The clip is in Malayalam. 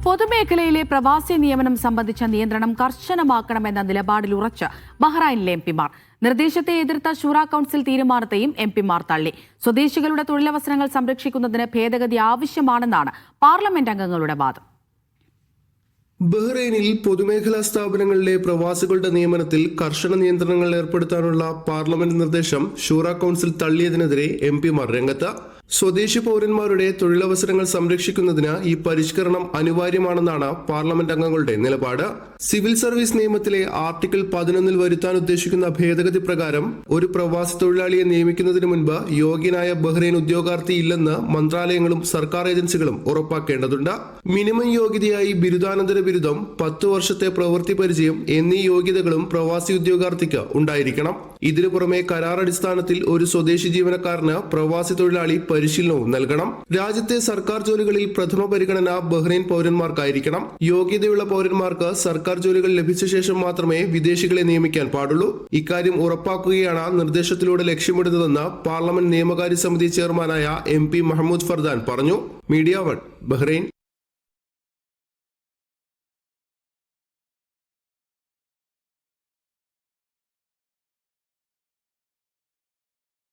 പൊതുമേഖലയിലെ പ്രവാസി നിയമനം സംബന്ധിച്ച നിയന്ത്രണം കർശനമാക്കണമെന്ന നിലപാടിൽ ഉറച്ച് ബഹ്റൈനിലെ എംപിമാർ. നിർദ്ദേശത്തെ എതിർത്ത ശൂറ കൌൺസിൽ തീരുമാനത്തെയും എംപിമാർ തള്ളി. സ്വദേശികളുടെ തൊഴിലവസരങ്ങൾ സംരക്ഷിക്കുന്നതിന് ഭേദഗതി ആവശ്യമാണെന്നാണ് പാർലമെന്റ് അംഗങ്ങളുടെ വാദം. ബഹ്റൈനിൽ പൊതുമേഖലാ സ്ഥാപനങ്ങളിലെ പ്രവാസികളുടെ നിയമനത്തിൽ കർശന നിയന്ത്രണങ്ങൾ ഏർപ്പെടുത്താനുള്ള പാർലമെന്റ് നിർദ്ദേശം ശൂറ കൌൺസിൽ തള്ളിയതിനെതിരെ എംപിമാർ രംഗത്ത്. സ്വദേശി പൗരന്മാരുടെ തൊഴിലവസരങ്ങൾ സംരക്ഷിക്കുന്നതിന് ഈ പരിഷ്കരണം അനിവാര്യമാണെന്നാണ് പാർലമെന്റ് അംഗങ്ങളുടെ നിലപാട്. സിവിൽ സർവീസ് നിയമത്തിലെ ആർട്ടിക്കിൾ 11 വരുത്താൻ ഉദ്ദേശിക്കുന്ന ഭേദഗതി പ്രകാരം ഒരു പ്രവാസി തൊഴിലാളിയെ നിയമിക്കുന്നതിന് മുൻപ് യോഗ്യനായ ബഹ്റൈൻ ഉദ്യോഗാർത്ഥി ഇല്ലെന്ന് മന്ത്രാലയങ്ങളും സർക്കാർ ഏജൻസികളും ഉറപ്പാക്കേണ്ടതുണ്ട്. മിനിമം യോഗ്യതയായി ബിരുദാനന്തര ബിരുദം, 10 വർഷത്തെ പ്രവൃത്തി പരിചയം എന്നീ യോഗ്യതകളും പ്രവാസി ഉദ്യോഗാർത്ഥിക്ക് ഉണ്ടായിരിക്കണം. ഇതിനു പുറമെ കരാർ അടിസ്ഥാനത്തിൽ ഒരു സ്വദേശി ജീവനക്കാരന് പ്രവാസി തൊഴിലാളി പരിശീലനവും നൽകണം. രാജ്യത്തെ സർക്കാർ ജോലികളിൽ പ്രഥമ പരിഗണന ബഹ്റൈൻ പൗരന്മാർക്കായിരിക്കണം. യോഗ്യതയുള്ള പൗരന്മാർക്ക് സർക്കാർ ജോലികൾ ലഭിച്ച ശേഷം മാത്രമേ വിദേശികളെ നിയമിക്കാൻ പാടുള്ളൂ. ഇക്കാര്യം ഉറപ്പാക്കുകയാണ് നിർദ്ദേശത്തിലൂടെ ലക്ഷ്യമിടുന്നതെന്ന് പാർലമെന്റ് നിയമകാര്യ സമിതി ചെയർമാനായ MP മഹമ്മൂദ് ഫർദാൻ പറഞ്ഞു. Media 1 Bahrain.